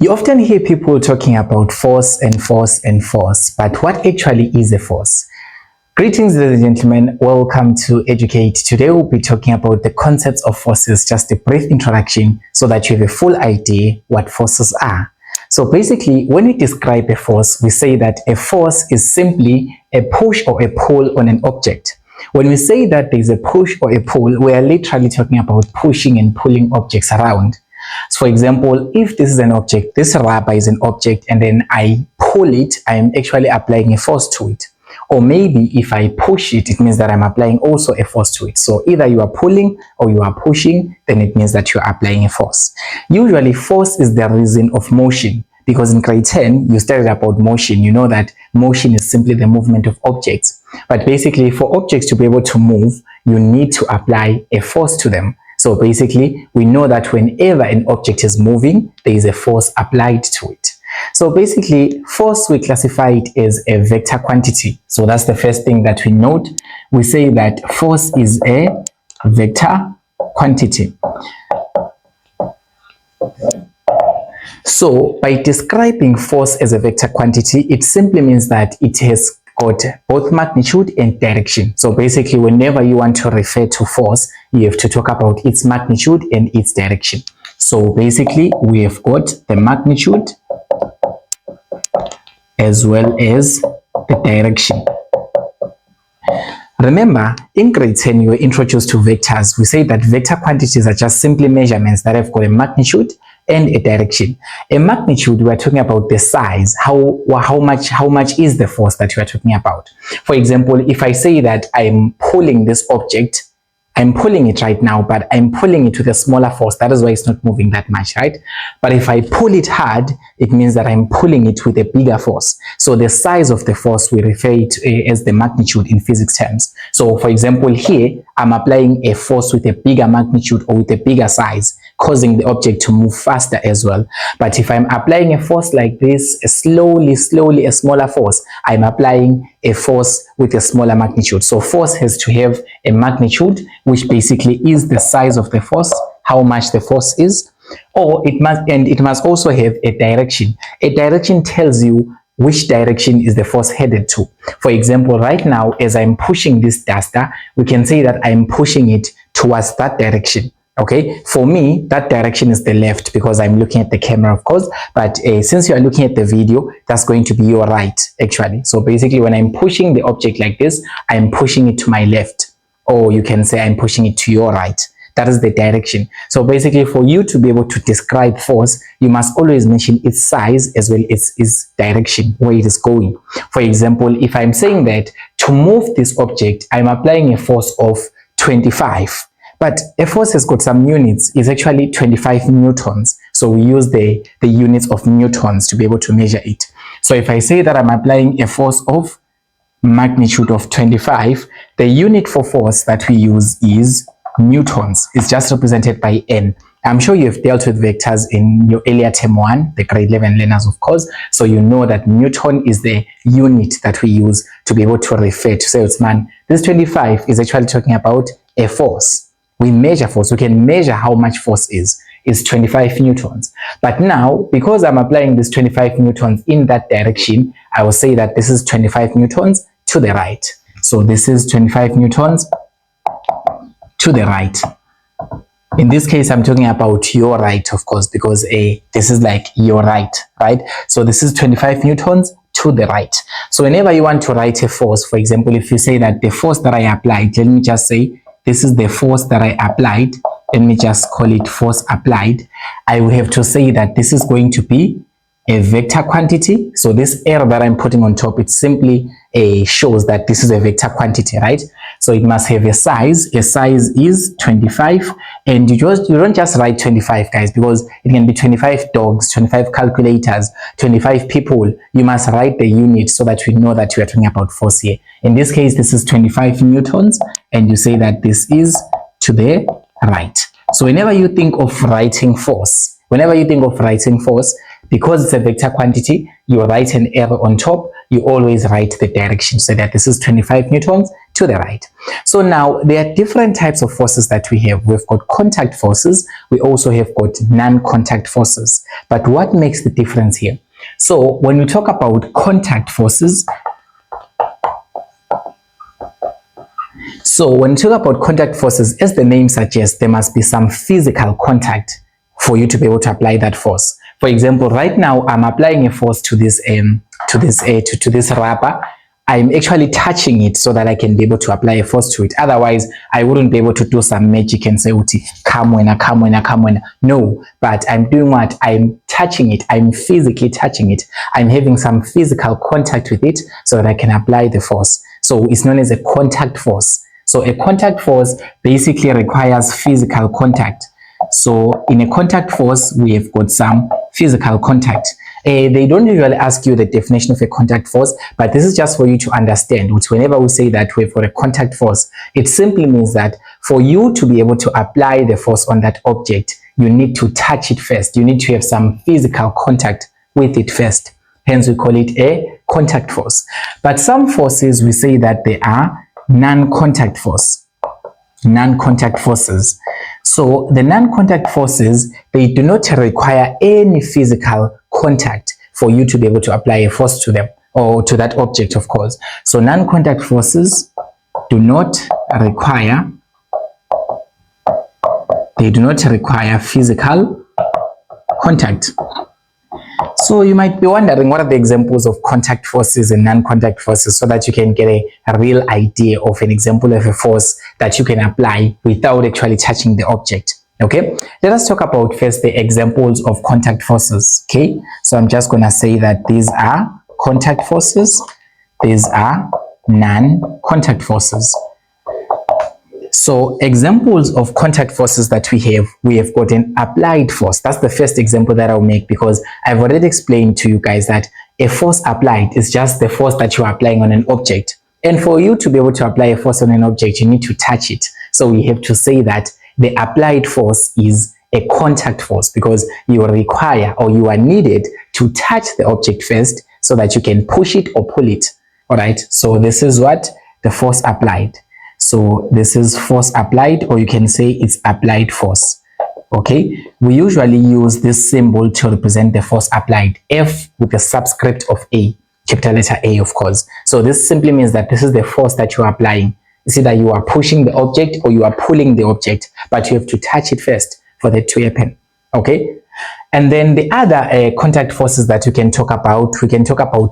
You often hear people talking about force and force and force, but what actually is a force? Greetings, ladies and gentlemen. Welcome to Educate. Today we'll be talking about the concepts of forces, just a brief introduction so that you have a full idea what forces are. So basically, when we describe a force, we say that a force is simply a push or a pull on an object. When we say that there is a push or a pull, we are literally talking about pushing and pulling objects around. So for example, if this is an object, this rubber is an object, and then I pull it, I'm actually applying a force to it. Or maybe if I push it, it means that I'm applying also a force to it. So either you are pulling or you are pushing, then it means that you are applying a force. Usually force is the reason of motion, because in grade 10 you studied about motion. You know that motion is simply the movement of objects. But basically for objects to be able to move, you need to apply a force to them. So basically, we know that whenever an object is moving, there is a force applied to it. So basically, force, we classify it as a vector quantity. So that's the first thing that we note. We say that force is a vector quantity. So by describing force as a vector quantity, it simply means that it has got both magnitude and direction. So basically, whenever you want to refer to force, you have to talk about its magnitude and its direction. So basically, we have got the magnitude as well as the direction. Remember, in grade 10, you were introduced to vectors. We say that vector quantities are just simply measurements that have got a magnitude and a direction. A magnitude, we are talking about the size, how much is the force that you are talking about. For example, if I say that I'm pulling this object, I'm pulling it right now, but I'm pulling it with a smaller force. That is why it's not moving that much, right? But if I pull it hard, it means that I'm pulling it with a bigger force. So the size of the force, we refer it as the magnitude in physics terms. So for example, here, I'm applying a force with a bigger magnitude or with a bigger size, causing the object to move faster as well. But if I'm applying a force like this, slowly, a smaller force, I'm applying a force with a smaller magnitude. So force has to have a magnitude, which basically is the size of the force, how much the force is, or it must also have a direction. A direction tells you which direction is the force headed to. For example, right now, as I'm pushing this duster, we can say that I'm pushing it towards that direction. Okay, for me, that direction is the left because I'm looking at the camera, of course, but since you are looking at the video, that's going to be your right, actually. So basically, when I'm pushing the object like this, I'm pushing it to my left, or you can say I'm pushing it to your right. That is the direction. So basically, for you to be able to describe force, you must always mention its size as well as its direction, where it is going. For example, if I'm saying that to move this object, I'm applying a force of 25. But a force has got some units. It's actually 25 newtons. So we use the units of newtons to be able to measure it. So if I say that I'm applying a force of magnitude of 25, the unit for force that we use is newtons. It's just represented by N. I'm sure you've dealt with vectors in your earlier term 1, the grade 11 learners, of course. So you know that Newton is the unit that we use to be able to refer to say, man, this 25 is actually talking about a force. We measure force. We can measure how much force is 25 newtons. But now, because I'm applying this 25 newtons in that direction, I will say that this is 25 newtons to the right. So this is 25 newtons to the right. In this case, I'm talking about your right, of course, because this is like your right? So this is 25 newtons to the right. So whenever you want to write a force, for example, if you say that the force that I applied, let me just say, this is the force that I applied. Let me just call it force applied. I will have to say that this is going to be a vector quantity. So this arrow that I'm putting on top, it simply shows that this is a vector quantity, right? So it must have a size. A size is 25, and you don't just write 25, guys, because it can be 25 dogs, 25 calculators, 25 people. You must write the unit so that we know that we are talking about force here. In this case, this is 25 newtons, and you say that this is to the right. So whenever you think of writing force, because it's a vector quantity, you write an arrow on top, you always write the direction, so that this is 25 newtons to the right. So now there are different types of forces that we have. We've got contact forces, we also have got non-contact forces. But what makes the difference here? So when we talk about contact forces, as the name suggests, there must be some physical contact for you to be able to apply that force. For example, right now I'm applying a force to this rubber. I'm actually touching it so that I can be able to apply a force to it. Otherwise, I wouldn't be able to do some magic and say, come when. No, but I'm doing what? I'm touching it. I'm physically touching it. I'm having some physical contact with it so that I can apply the force. So it's known as a contact force. So a contact force basically requires physical contact. So in a contact force, we have got some physical contact. They don't usually ask you the definition of a contact force, but this is just for you to understand, which whenever we say that we've got a contact force, it simply means that for you to be able to apply the force on that object, you need to touch it first. You need to have some physical contact with it first. Hence, we call it a contact force. But some forces, we say that they are non-contact force. Non-contact forces. So the non-contact forces, they do not require any physical contact for you to be able to apply a force to them, or to that object, of course. So non-contact forces do not require physical contact. So you might be wondering, what are the examples of contact forces and non-contact forces, so that you can get a real idea of an example of a force that you can apply without actually touching the object. Okay, let us talk about first the examples of contact forces. Okay, so I'm just going to say that these are contact forces, these are non-contact forces. So examples of contact forces that we have got an applied force. That's the first example that I'll make, because I've already explained to you guys that a force applied is just the force that you are applying on an object. And for you to be able to apply a force on an object, you need to touch it. So we have to say that the applied force is a contact force, because you require, or you are needed to touch the object first so that you can push it or pull it. All right, so this is what the force applied. So this is force applied, or you can say it's applied force. Okay, we usually use this symbol to represent the force applied, F with the subscript of A, capital letter A, of course. So this simply means that this is the force that you are applying. It's either you are pushing the object or you are pulling the object, but you have to touch it first for that to happen. Okay, and then the other contact forces that we can talk about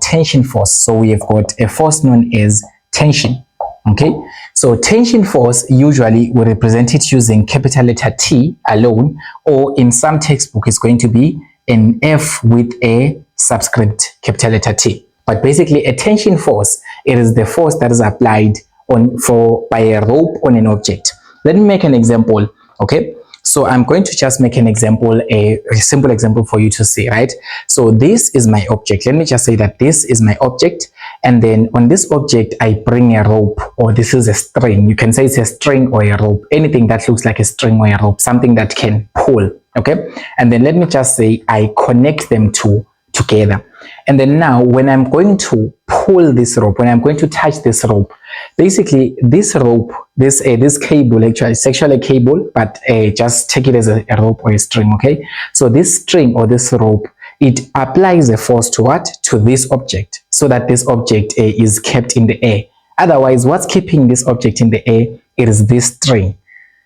tension force. So we have got a force known as tension. Okay, so tension force, usually we represent it using capital letter T alone, or in some textbook it's going to be an F with a subscript capital letter T. But basically a tension force, it is the force that is applied by a rope on an object. Let me make an example. Okay, so I'm going to just make an example, a simple example for you to see, right? So this is my object. Let me just say that this is my object, and then on this object I bring a rope, or this is a string. You can say it's a string or a rope, anything that looks like a string or a rope, something that can pull. Okay, and then let me just say I connect them together. And then now when I'm going to pull this rope, when I'm going to touch this rope, basically this rope, this cable, actually it's actually a cable, but just take it as a rope or a string. Okay, so this string or this rope, it applies a force to what? To this object, so that this object is kept in the air. Otherwise, what's keeping this object in the air? It is this string.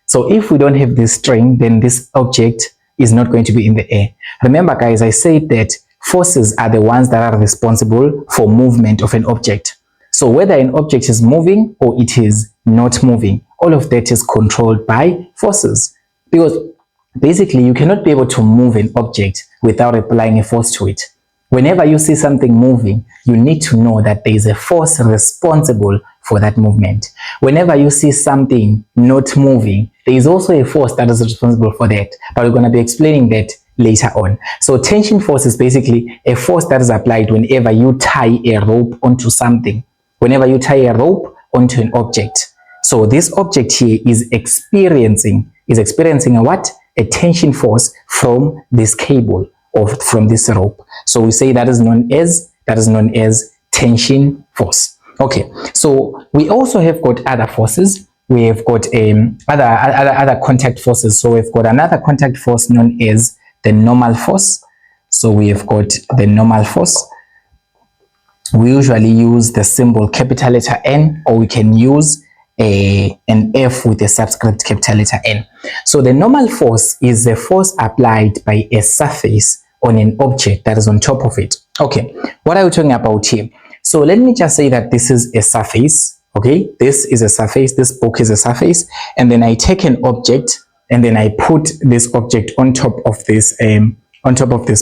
So if we don't have this string, then this object is not going to be in the air. Remember guys, I said that forces are the ones that are responsible for movement of an object. So whether an object is moving or it is not moving, all of that is controlled by forces. Because basically you cannot be able to move an object without applying a force to it. Whenever you see something moving, you need to know that there is a force responsible for that movement. Whenever you see something not moving, there is also a force that is responsible for that. But we're going to be explaining that later on. So tension force is basically a force that is applied whenever you tie a rope onto something. Whenever you tie a rope onto an object. So this object here is experiencing a what? A tension force from this cable from this rope. So we say that is known as tension force. Okay, so we also have got other forces. We have got other contact forces. So we've got another contact force known as the normal force. So we have got the normal force. We usually use the symbol capital letter N, or we can use an F with a subscript capital letter N. So the normal force is the force applied by a surface on an object that is on top of it. Okay, what are we talking about here? So let me just say that this is a surface. Okay, this is a surface, this book is a surface, and then I take an object and then I put this object on top of this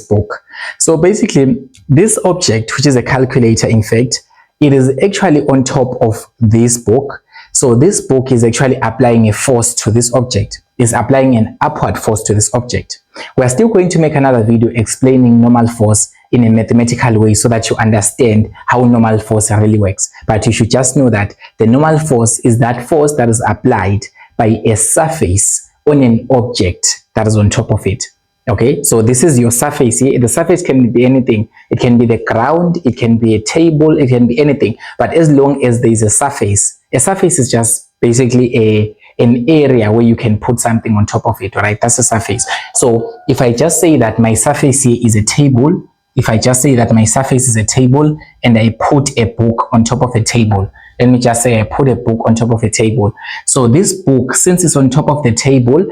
book. So basically this object, which is a calculator, in fact, it is actually on top of this book. So this book is actually applying a force to this object, is applying an upward force to this object. We are still going to make another video explaining normal force in a mathematical way so that you understand how normal force really works. But you should just know that the normal force is that force that is applied by a surface on an object that is on top of it. Okay, so this is your surface here. The surface can be anything. It can be the ground, it can be a table, it can be anything. But as long as there is a surface is just basically an area where you can put something on top of it, right? That's a surface. So if I just say that my surface here is a table, and I put a book on top of a table, let me just say I put a book on top of a table. So this book, since it's on top of the table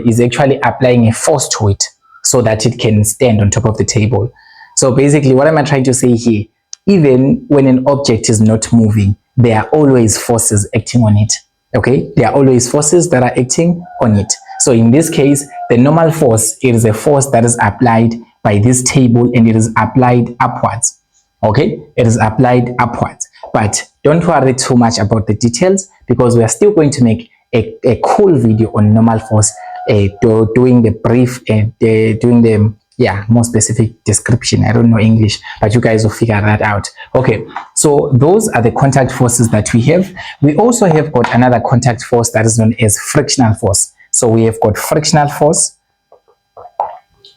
is actually applying a force to it so that it can stand on top of the table. So basically, what am I trying to say here? Even when an object is not moving, there are always forces acting on it. Okay, there are always forces that are acting on it. So in this case, the normal force, it is a force that is applied by this table and it is applied upwards. Okay, it is applied upwards. But don't worry too much about the details, because we are still going to make a cool video on normal force, doing the brief and doing the more specific description. I don't know English, but you guys will figure that out. Okay, so those are the contact forces that we have. We also have got another contact force that is known as frictional force. So we have got frictional force.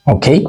Okay,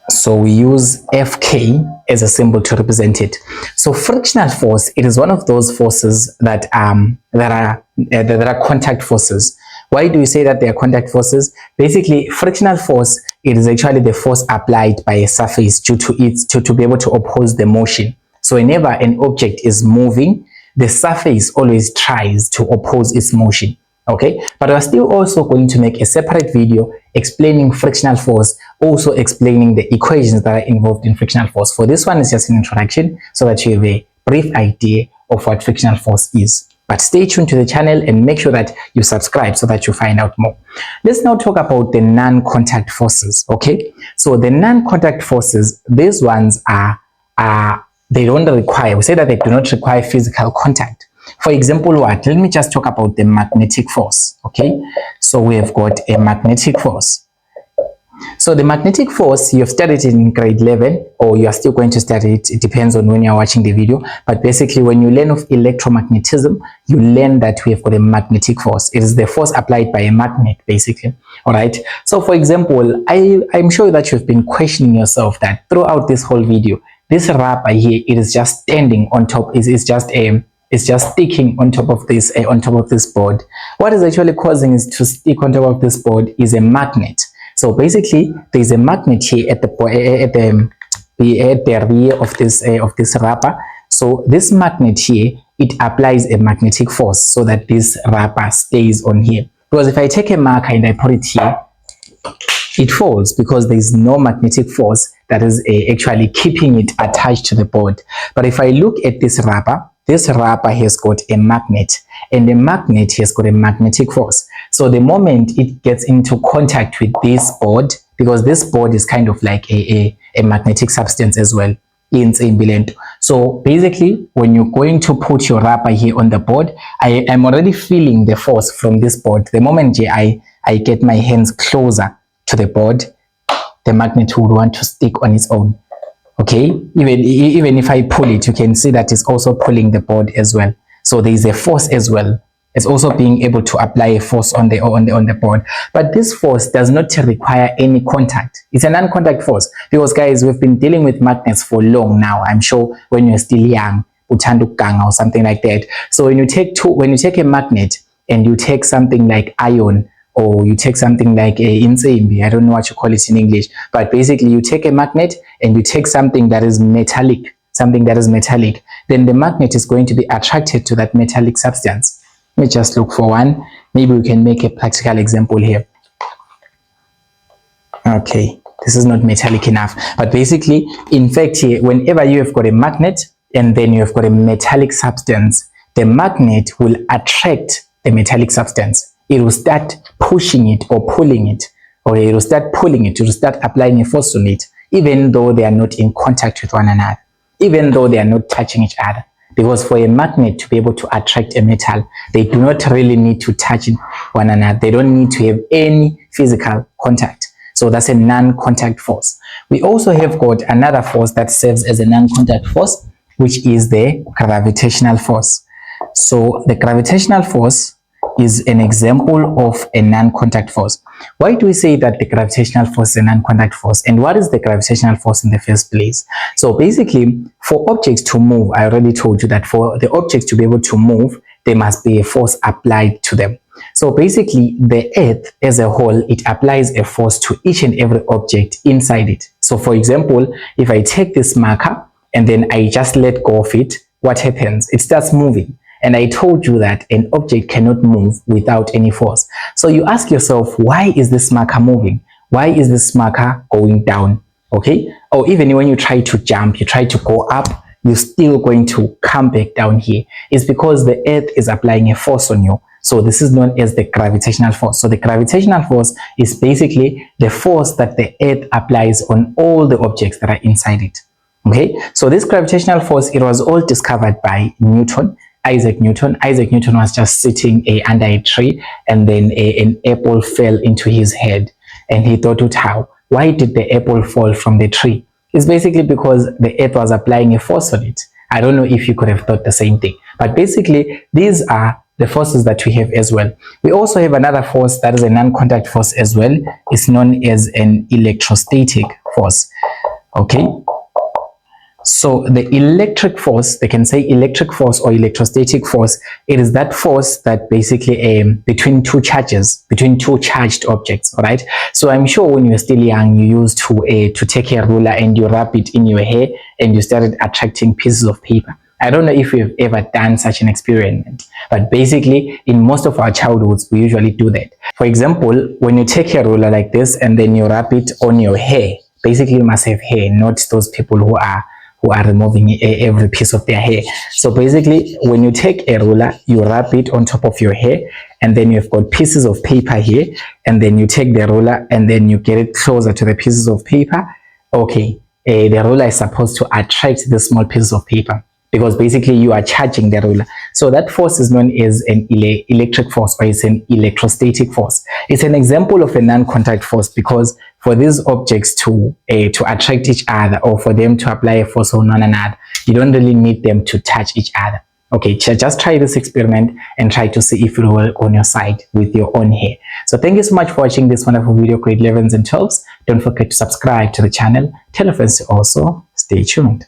so we use Fk as a symbol to represent it. So frictional force, it is one of those forces that are contact forces. Why do we say that they are contact forces? Basically, frictional force, it is actually the force applied by a surface due to it to be able to oppose the motion. So whenever an object is moving, the surface always tries to oppose its motion. Okay, but we're still also going to make a separate video explaining frictional force, also explaining the equations that are involved in frictional force. For this one, it's just an introduction so that you have a brief idea of what frictional force is. But stay tuned to the channel and make sure that you subscribe so that you find out more. Let's now talk about the non-contact forces. Okay, so the non-contact forces, these ones they don't require, we say that they do not require physical contact. For example, what? Let me just talk about the magnetic force. Okay, so we have got a magnetic force. So the magnetic force, you have studied it in grade 11, or you are still going to study it. It depends on when you are watching the video. But basically, when you learn of electromagnetism, you learn that we have got a magnetic force. It is the force applied by a magnet, basically. All right. So for example, I'm sure that you've been questioning yourself that throughout this whole video, this rubber here, it is just standing on top. It's just sticking on top of this board. What is actually causing it to stick on top of this board is a magnet. So basically, there is a magnet here at the rear of this rubber. So this magnet here, it applies a magnetic force so that this rubber stays on here. Because if I take a marker and I put it here, it falls because there is no magnetic force that is actually keeping it attached to the board. But if I look at this rubber has got a magnet, and the magnet has got a magnetic force. So the moment it gets into contact with this board, because this board is kind of like a magnetic substance as well, so basically, when you're going to put your rubber here on the board, I am already feeling the force from this board. The moment I get my hands closer to the board, the magnet would want to stick on its own. Okay, even if I pull it, you can see that it's also pulling the board as well. So there is a force as well as also being able to apply a force on the board. But this force does not require any contact. It's a non-contact force, because guys, we've been dealing with magnets for long now. I'm sure when you're still young, or something like that. So when you take a magnet and you take something like iron, or you take something like a insimbi, I don't know what you call it in English, but basically you take a magnet and you take something that is metallic, then the magnet is going to be attracted to that metallic substance. Let me just look for one. Maybe we can make a practical example here. Okay, this is not metallic enough, but basically, in fact, here, whenever you have got a magnet and then you have got a metallic substance, the magnet will attract the metallic substance. It will start pushing it or pulling it, or it will start pulling it, it will start applying a force on it, even though they are not in contact with one another, even though they are not touching each other. Because for a magnet to be able to attract a metal, they do not really need to touch one another. They don't need to have any physical contact. So that's a non-contact force. We also have got another force that serves as a non-contact force, which is the gravitational force. So the gravitational force is an example of a non-contact force. Why do we say that the gravitational force is a non-contact force? And what is the gravitational force in the first place? So basically, for objects to move, I already told you that for the objects to be able to move, there must be a force applied to them. So basically, the Earth as a whole, it applies a force to each and every object inside it. So for example, if I take this marker and then I just let go of it, what happens? It starts moving. And I told you that an object cannot move without any force. So you ask yourself, why is this marker moving? Why is this marker going down? Okay? Or even when you try to jump, you try to go up, you're still going to come back down here. It's because the Earth is applying a force on you. So this is known as the gravitational force. So the gravitational force is basically the force that the Earth applies on all the objects that are inside it. Okay? So this gravitational force, it was all discovered by Isaac Newton. Isaac Newton was just sitting under a tree, and then an apple fell into his head, and he thought, why did the apple fall from the tree? It's basically because the Earth was applying a force on it. I don't know if you could have thought the same thing, but basically these are the forces that we have as well. We also have another force that is a non-contact force as well. It's known as an electrostatic force. Okay. So the electric force, they can say electric force or electrostatic force, it is that force that basically between two charges, between two charged objects, all right? So I'm sure when you were still young, you used to take a ruler and you wrap it in your hair and you started attracting pieces of paper. I don't know if you've ever done such an experiment, but basically in most of our childhoods, we usually do that. For example, when you take a ruler like this and then you wrap it on your hair, basically you must have hair, not those people who are removing every piece of their hair. So basically, when you take a ruler, you wrap it on top of your hair, and then you've got pieces of paper here, and then you take the ruler and then you get it closer to the pieces of paper. Okay, the ruler is supposed to attract the small pieces of paper, because basically you are charging the ruler. So that force is known as an electric force, or it's an electrostatic force. It's an example of a non-contact force, because for these objects to attract each other, or for them to apply a force on one another, you don't really need them to touch each other. Okay, just try this experiment and try to see if it will work on your side with your own hair. So thank you so much for watching this wonderful video, grade 11s and 12s. Don't forget to subscribe to the channel. Tell your friends to also stay tuned.